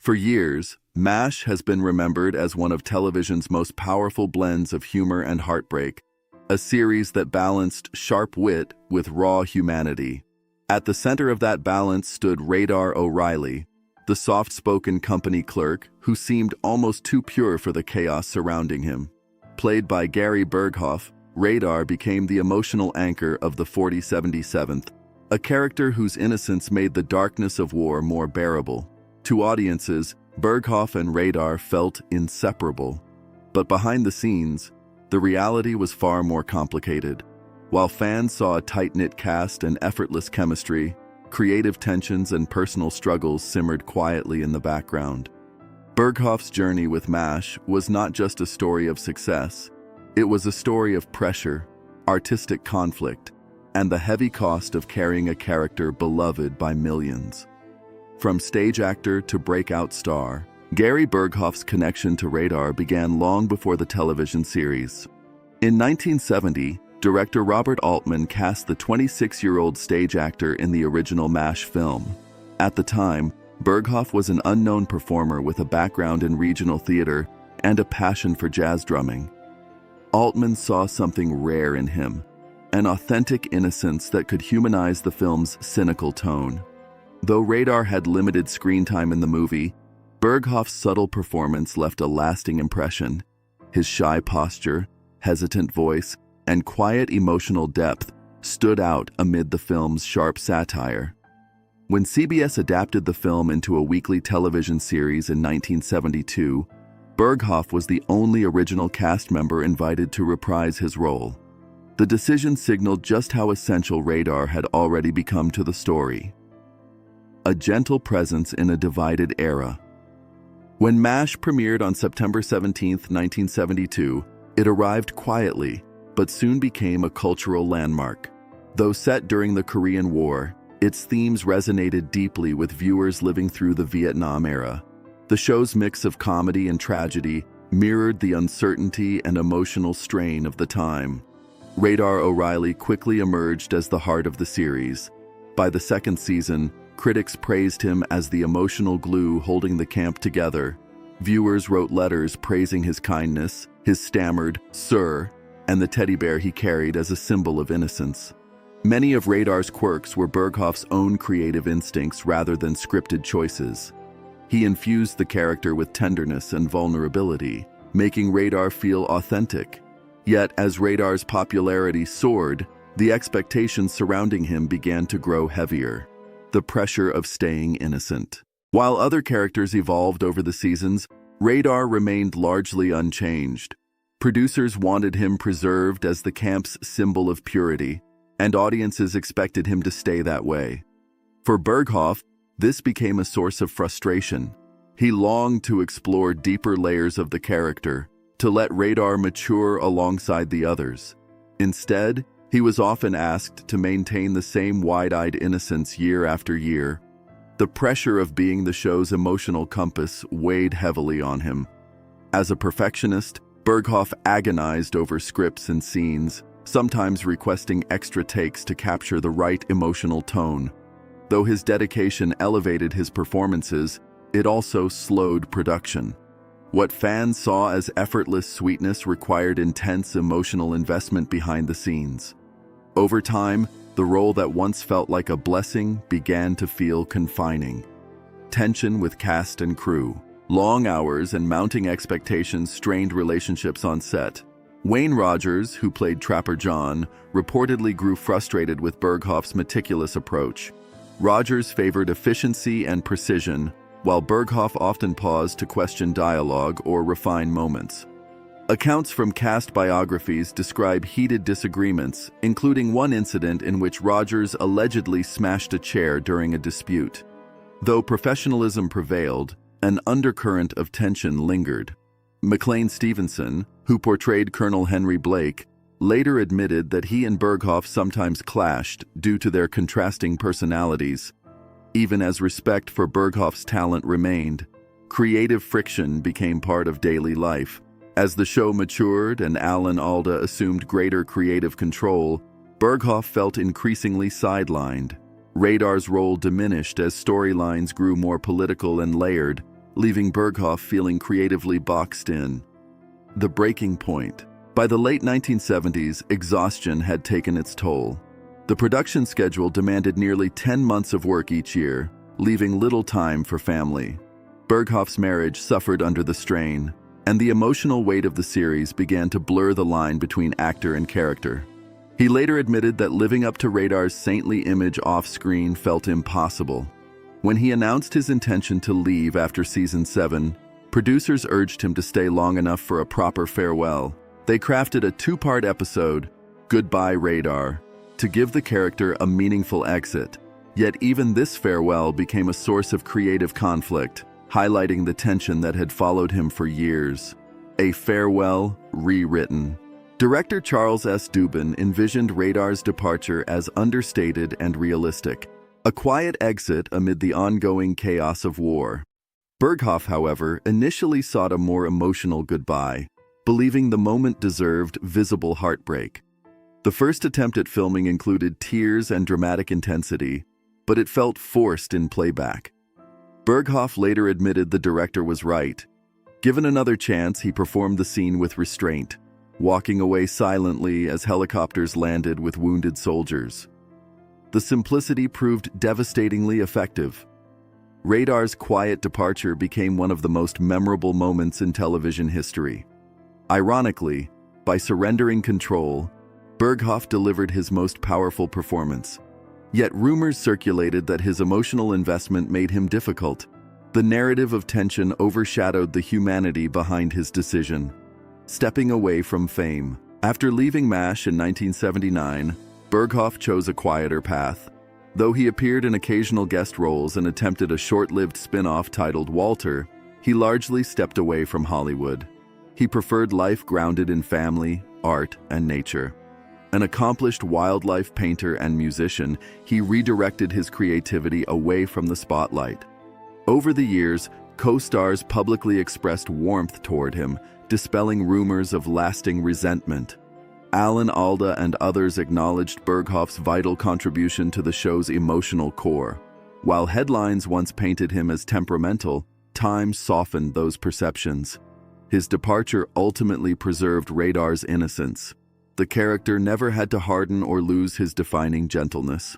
For years, MASH has been remembered as one of television's most powerful blends of humor and heartbreak, a series that balanced sharp wit with raw humanity. At the center of that balance stood Radar O'Reilly, the soft-spoken company clerk who seemed almost too pure for the chaos surrounding him. Played by Gary Burghoff, Radar became the emotional anchor of the 4077th, a character whose innocence made the darkness of war more bearable. To audiences, Burghoff and Radar felt inseparable. But behind the scenes, the reality was far more complicated. While fans saw a tight-knit cast and effortless chemistry, creative tensions and personal struggles simmered quietly in the background. Burghoff's journey with MASH was not just a story of success. It was a story of pressure, artistic conflict, and the heavy cost of carrying a character beloved by millions. From stage actor to breakout star, Gary Burghoff's connection to Radar began long before the television series. In 1970, director Robert Altman cast the 26-year-old stage actor in the original MASH film. At the time, Burghoff was an unknown performer with a background in regional theater and a passion for jazz drumming. Altman saw something rare in him, an authentic innocence that could humanize the film's cynical tone. Though Radar had limited screen time in the movie, Burghoff's subtle performance left a lasting impression. His shy posture, hesitant voice, and quiet emotional depth stood out amid the film's sharp satire. When CBS adapted the film into a weekly television series in 1972, Burghoff was the only original cast member invited to reprise his role. The decision signaled just how essential Radar had already become to the story. A gentle presence in a divided era. When MASH premiered on September 17, 1972, it arrived quietly, but soon became a cultural landmark. Though set during the Korean War, its themes resonated deeply with viewers living through the Vietnam era. The show's mix of comedy and tragedy mirrored the uncertainty and emotional strain of the time. Radar O'Reilly quickly emerged as the heart of the series. By the second season, critics praised him as the emotional glue holding the camp together. Viewers wrote letters praising his kindness, his stammered "sir," and the teddy bear he carried as a symbol of innocence. Many of Radar's quirks were Burghoff's own creative instincts rather than scripted choices. He infused the character with tenderness and vulnerability, making Radar feel authentic. Yet, as Radar's popularity soared, the expectations surrounding him began to grow heavier. The pressure of staying innocent. While other characters evolved over the seasons, Radar remained largely unchanged. Producers wanted him preserved as the camp's symbol of purity, and audiences expected him to stay that way. For Burghoff, this became a source of frustration. He longed to explore deeper layers of the character, to let Radar mature alongside the others. Instead, he was often asked to maintain the same wide-eyed innocence year after year. The pressure of being the show's emotional compass weighed heavily on him. As a perfectionist, Burghoff agonized over scripts and scenes, sometimes requesting extra takes to capture the right emotional tone. Though his dedication elevated his performances, it also slowed production. What fans saw as effortless sweetness required intense emotional investment behind the scenes. Over time, the role that once felt like a blessing began to feel confining. Tension with cast and crew, long hours and mounting expectations strained relationships on set. Wayne Rogers, who played Trapper John, reportedly grew frustrated with Burghoff's meticulous approach. Rogers favored efficiency and precision, while Burghoff often paused to question dialogue or refine moments. Accounts from cast biographies describe heated disagreements, including one incident in which Rogers allegedly smashed a chair during a dispute. Though professionalism prevailed, an undercurrent of tension lingered. McLean Stevenson, who portrayed Colonel Henry Blake, later admitted that he and Burghoff sometimes clashed due to their contrasting personalities. Even as respect for Burghoff's talent remained, creative friction became part of daily life. As the show matured and Alan Alda assumed greater creative control, Burghoff felt increasingly sidelined. Radar's role diminished as storylines grew more political and layered, leaving Burghoff feeling creatively boxed in. The breaking point. By the late 1970s, exhaustion had taken its toll. The production schedule demanded nearly 10 months of work each year, leaving little time for family. Burghoff's marriage suffered under the strain, and the emotional weight of the series began to blur the line between actor and character. He later admitted that living up to Radar's saintly image off-screen felt impossible. When he announced his intention to leave after season 7, producers urged him to stay long enough for a proper farewell. They crafted a 2-part episode, Goodbye Radar, to give the character a meaningful exit. Yet even this farewell became a source of creative conflict, highlighting the tension that had followed him for years. A farewell rewritten. Director Charles S. Dubin envisioned Radar's departure as understated and realistic, a quiet exit amid the ongoing chaos of war. Burghoff, however, initially sought a more emotional goodbye, believing the moment deserved visible heartbreak. The first attempt at filming included tears and dramatic intensity, but it felt forced in playback. Burghoff later admitted the director was right. Given another chance, he performed the scene with restraint, walking away silently as helicopters landed with wounded soldiers. The simplicity proved devastatingly effective. Radar's quiet departure became one of the most memorable moments in television history. Ironically, by surrendering control, Burghoff delivered his most powerful performance. Yet rumors circulated that his emotional investment made him difficult. The narrative of tension overshadowed the humanity behind his decision. Stepping away from fame. After leaving MASH in 1979, Burghoff chose a quieter path. Though he appeared in occasional guest roles and attempted a short-lived spin-off titled Walter, he largely stepped away from Hollywood. He preferred life grounded in family, art, and nature. An accomplished wildlife painter and musician, he redirected his creativity away from the spotlight. Over the years, co-stars publicly expressed warmth toward him, dispelling rumors of lasting resentment. Alan Alda and others acknowledged Burghoff's vital contribution to the show's emotional core. While headlines once painted him as temperamental, time softened those perceptions. His departure ultimately preserved Radar's innocence. The character never had to harden or lose his defining gentleness.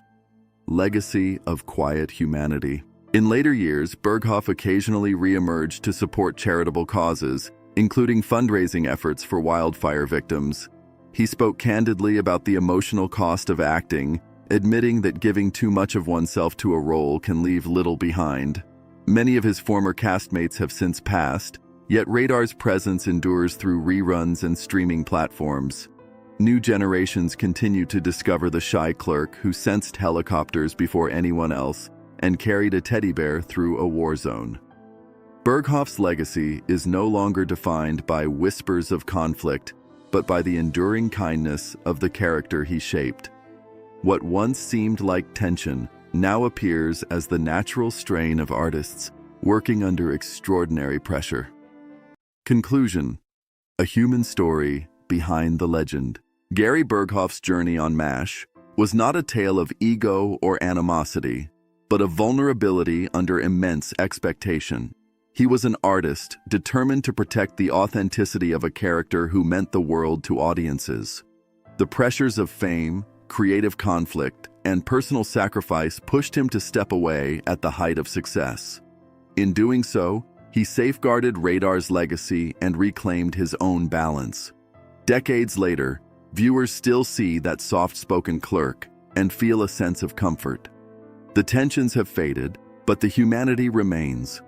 Legacy of quiet humanity. In later years, Burghoff occasionally re-emerged to support charitable causes, including fundraising efforts for wildfire victims. He spoke candidly about the emotional cost of acting, admitting that giving too much of oneself to a role can leave little behind. Many of his former castmates have since passed, yet Radar's presence endures through reruns and streaming platforms. New generations continue to discover the shy clerk who sensed helicopters before anyone else and carried a teddy bear through a war zone. Burghoff's legacy is no longer defined by whispers of conflict, but by the enduring kindness of the character he shaped. What once seemed like tension now appears as the natural strain of artists working under extraordinary pressure. Conclusion: a human story behind the legend. Gary Burghoff's journey on MASH was not a tale of ego or animosity, but of vulnerability under immense expectation. He was an artist determined to protect the authenticity of a character who meant the world to audiences. The pressures of fame, creative conflict, and personal sacrifice pushed him to step away at the height of success. In doing so, he safeguarded Radar's legacy and reclaimed his own balance. Decades later, viewers still see that soft-spoken clerk and feel a sense of comfort. The tensions have faded, but the humanity remains.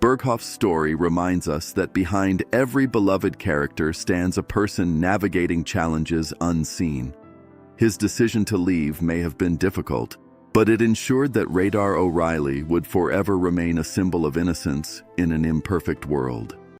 Burghoff's story reminds us that behind every beloved character stands a person navigating challenges unseen. His decision to leave may have been difficult, but it ensured that Radar O'Reilly would forever remain a symbol of innocence in an imperfect world.